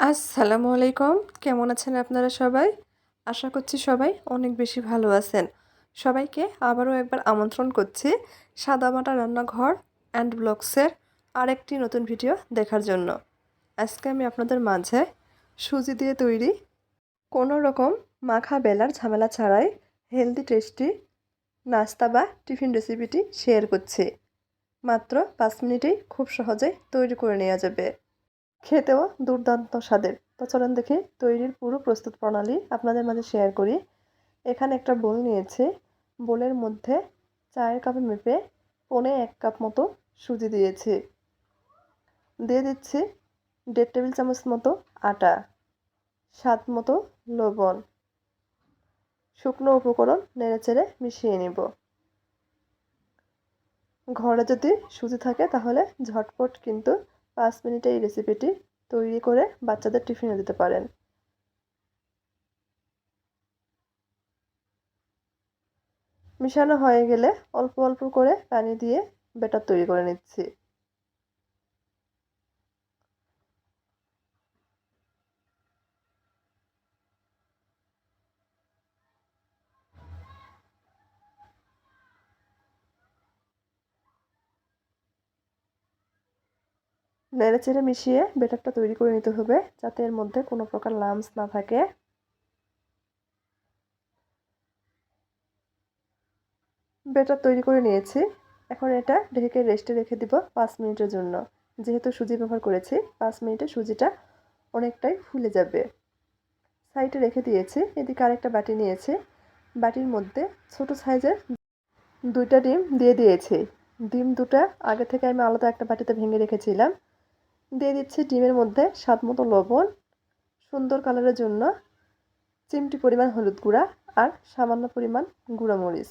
আসসালামু আলাইকুম। কেমন আছেন আপনারা সবাই? আশা করছি সবাই অনেক বেশি ভালো আছেন। সবাইকে আবারও একবার আমন্ত্রণ করছি সাদামাটা রান্নাঘর অ্যান্ড ব্লগসের আরেকটি নতুন ভিডিও দেখার জন্য। আজকে আমি আপনাদের মাঝে সুজি দিয়ে তৈরি কোনো রকম মাখা বেলার ঝামেলা ছাড়াই হেলদি টেস্টি নাস্তা বা টিফিন রেসিপিটি শেয়ার করছি। মাত্র 5 মিনিটেই খুব সহজেই তৈরি করে নেওয়া যাবে। খেতেও দুর্দান্ত স্বাদের। তো চলুন দেখি তৈরির পুরো প্রস্তুত প্রণালী আপনাদের মাঝে শেয়ার করি। এখানে একটা বোল নিয়েছি। বোলের মধ্যে চায়ের কাপে মেপে 1.25 কাপ মতো সুজি দিয়েছি। দিয়ে দিচ্ছি 1.5 টেবিল চামচ মতো আটা, স্বাদ মতো লবণ। শুকনো উপকরণ নেড়েচেড়ে মিশিয়ে নিব। ঘরে যদি সুজি থাকে তাহলে ঝটপট কিন্তু 5 মিনিটে এই রেসিপিটি তৈরি করে বাচ্চাদের টিফিনে দিতে পারেন। মিশানো হয়ে গেলে অল্প অল্প করে পানি দিয়ে ব্যাটার তৈরি করে নিচ্ছি। নেড়েচেড়ে মিশিয়ে ব্যাটারটা তৈরি করে নিতে হবে যাতে এর মধ্যে কোনো প্রকার লাম্পস না থাকে। ব্যাটার তৈরি করে নিয়েছি। এখন এটা ঢেকে রেস্টে রেখে দিব 5 মিনিটের জন্য। যেহেতু সুজি ব্যবহার করেছি 5 মিনিটে সুজিটা অনেকটাই ফুলে যাবে। সাইডে রেখে দিয়েছি। এদিকে আরেকটা বাটি নিয়েছি। বাটির মধ্যে ছোট সাইজের 2টা ডিম দিয়ে দিয়েছি। ডিম দুটা আগে থেকে আমি আলাদা একটা বাটিতে ভেঙে রেখেছিলাম। দিয়ে দিচ্ছি ডিমের মধ্যে স্বাদ মতো লবণ, সুন্দর কালারের জন্য চিমটি পরিমাণ হলুদ গুঁড়া আর সামান্য পরিমাণ গুঁড়া মরিচ।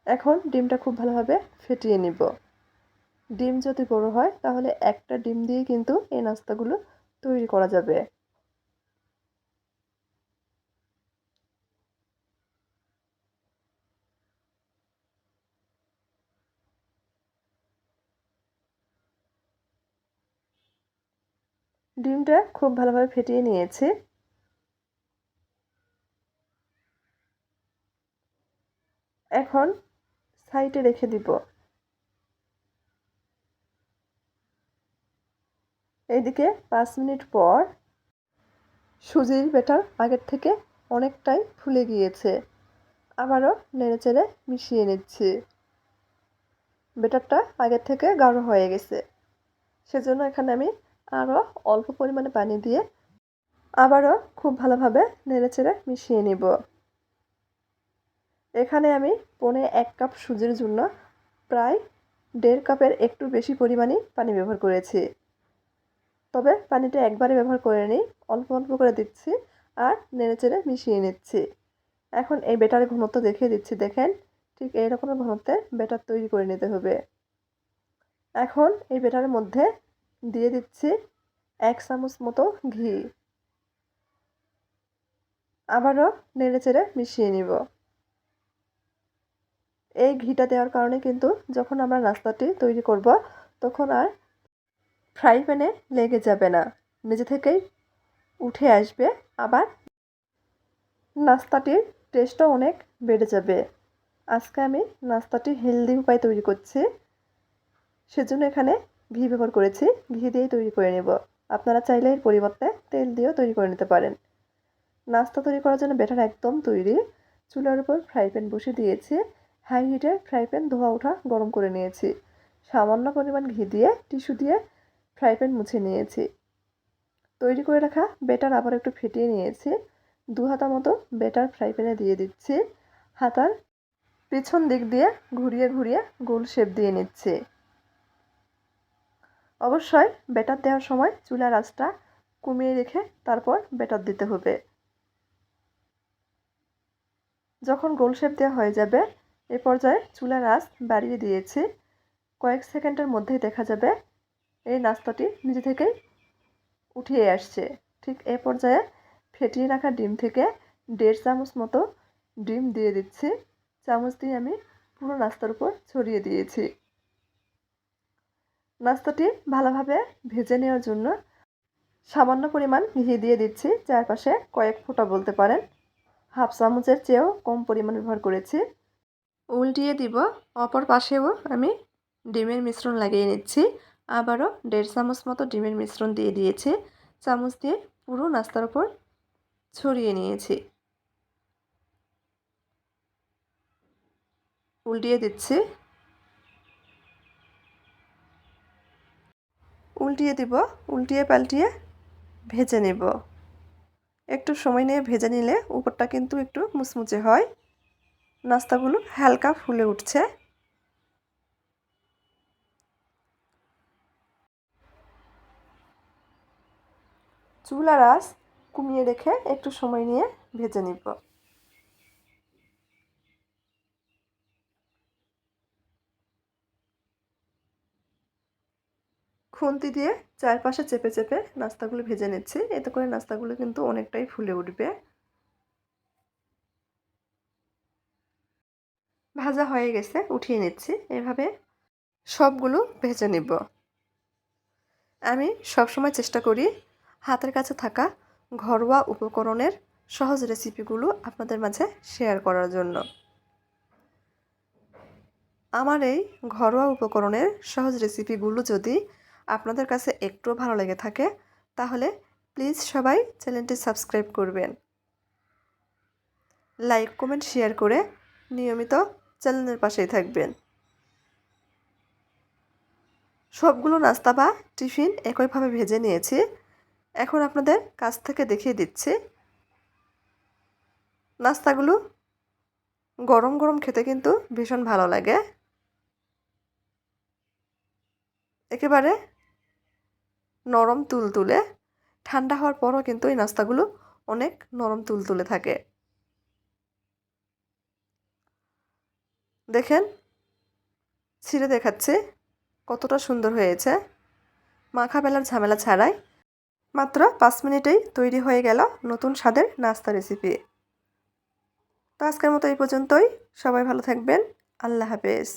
এখন ডিমটা খুব ভালোভাবে ফেটিয়ে নিব। ডিম যদি বড় হয় তাহলে একটা ডিম দিয়ে কিন্তু এই নাস্তাগুলো তৈরি করা যাবে। ডিমটা খুব ভালোভাবে ফেটিয়ে নিয়েছি। এখন সাইডে রেখে দিব। এইদিকে 5 মিনিট পর সুজির ব্যাটার আগের থেকে অনেকটাই ফুলে গিয়েছে। আবারও নেড়েচেড়ে মিশিয়ে নিচ্ছি। ব্যাটারটা আগের থেকে গাঢ় হয়ে গেছে। সেজন্য এখানে আমি আরও অল্প পরিমাণে পানি দিয়ে আবারও খুব ভালোভাবে নেড়েচেড়ে মিশিয়ে নিব। এখানে আমি 1.25 কাপ সুজির জন্য প্রায় 1.5 কাপের একটু বেশি পরিমাণে পানি ব্যবহার করেছি। তবে পানিটা একবারে ব্যবহার করে নিই, অল্প অল্প করে দিচ্ছি আর নেড়েচেড়ে মিশিয়ে নিচ্ছি। এখন এই ব্যাটারের ঘনত্ব দেখিয়ে দিচ্ছি, দেখেন ঠিক এই রকমের ঘনত্বের ব্যাটার তৈরি করে নিতে হবে। এখন এই ব্যাটারের মধ্যে দিয়ে দিচ্ছি 1 চামচ মতো ঘি। আবারও নেড়েচেড়ে মিশিয়ে নিব। এই ঘিটা দেওয়ার কারণে কিন্তু যখন আমরা নাস্তাটি তৈরি করব তখন আর ফ্রাই প্যানে লেগে যাবে না, নিজে থেকেই উঠে আসবে। আবার নাস্তাটির টেস্টও অনেক বেড়ে যাবে। আজকে আমি নাস্তাটি হেলদি উপায়ে তৈরি করছি, সেজন্য এখানে ঘি ব্যবহার করেছি। ঘি দিয়েই তৈরি করে নেব। আপনারা চাইলে এর পরিবর্তে তেল দিয়েও তৈরি করে নিতে পারেন। নাস্তা তৈরি করার জন্য ব্যাটার একদম তৈরি। চুলার উপর ফ্রাই প্যান বসে দিয়েছি। হাই হিটে ফ্রাই প্যান ধোয়া ওঠা গরম করে নিয়েছি। সামান্য পরিমাণ ঘি দিয়ে টিস্যু দিয়ে ফ্রাই প্যান মুছে নিয়েছি। তৈরি করে রাখা ব্যাটার আবার একটু ফেটিয়ে নিয়েছি। 2 হাতা মতো ব্যাটার ফ্রাই প্যানে দিয়ে দিচ্ছি। হাতার পিছন দিক দিয়ে ঘুরিয়ে ঘুরিয়ে গোল শেপ দিয়ে নিচ্ছি। অবশ্যই ব্যাটার দেওয়ার সময় চুলার আঁচটা কমিয়ে রেখে তারপর ব্যাটার দিতে হবে। যখন গোল শেপ দেওয়া হয়ে যাবে এ পর্যায়ে চুলার আঁচ বাড়িয়ে দিয়েছি। কয়েক সেকেন্ডের মধ্যেই দেখা যাবে এই নাস্তাটি নিজে থেকেই উঠিয়ে আসছে। ঠিক এ পর্যায়ে ফেটিয়ে রাখা ডিম থেকে 1.5 চামচ মতো ডিম দিয়ে দিচ্ছি। চামচ দিয়ে আমি পুরো নাস্তার উপর ছড়িয়ে দিয়েছি। নাস্তাটি ভালোভাবে ভেজে নেওয়ার জন্য সামান্য পরিমাণ ঘি দিয়ে দিচ্ছি, চারপাশে কয়েক ফোঁটা বলতে পারেন। হাফ চামচের চেয়েও কম পরিমাণ ব্যবহার করেছি। উল্টিয়ে দিব। অপর পাশেও আমি ডিমের মিশ্রণ লাগিয়ে নিচ্ছি। আবারও 1.5 চামচ মতো ডিমের মিশ্রণ দিয়ে দিয়েছি। চামচ দিয়ে পুরো নাস্তার উপর ছড়িয়ে নিয়েছি। উল্টিয়ে দিচ্ছি। উল্টিয়ে দিব। উল্টিয়ে পাল্টিয়ে ভেজে নেব। একটু সময় নিয়ে ভেজে নিলে উপরটা কিন্তু একটু মুচমুচে হয়। নাস্তাগুলো হালকা ফুলে উঠছে। চুলার আঁচ কমিয়ে রেখে একটু সময় নিয়ে ভেজে নিব। খুন্তি দিয়ে চারপাশে চেপে চেপে নাস্তাগুলো ভেজে নিচ্ছি। এতে করে নাস্তাগুলো কিন্তু অনেকটাই ফুলে উঠবে। ভাজা হয়ে গেছে, উঠিয়ে নিচ্ছি। এভাবে সবগুলো ভেজে নিব। আমি সবসময় চেষ্টা করি হাতের কাছে থাকা ঘরোয়া উপকরণের সহজ রেসিপিগুলো আপনাদের মাঝে শেয়ার করার জন্য। আমার এই ঘরোয়া উপকরণের সহজ রেসিপিগুলো যদি আপনাদের কাছে একটুও ভালো লেগে থাকে, তাহলে প্লিজ সবাই চ্যানেলটি সাবস্ক্রাইব করবেন। লাইক, কমেন্ট, শেয়ার করে নিয়মিত চ্যানেলের পাশেই থাকবেন। সবগুলো নাস্তা বা টিফিন একইভাবে ভেজে নিয়েছি। এখন আপনাদের কাছ থেকে দেখিয়ে দিচ্ছি। নাস্তাগুলো গরম গরম খেতে কিন্তু ভীষণ ভালো লাগে। একেবারে নরম তুলতুলে। ঠান্ডা হওয়ার পরও কিন্তু এই নাস্তাগুলো অনেক নরম তুলতুলে থাকে। দেখেন, ছিঁড়ে দেখাচ্ছে কতটা সুন্দর হয়েছে। মাখা বেলার ঝামেলা ছাড়াই মাত্র 5 মিনিটেই তৈরি হয়ে গেল নতুন স্বাদের নাস্তা রেসিপি। তো আজকের মতো এই পর্যন্তই। সবাই ভালো থাকবেন। আল্লাহ হাফেজ।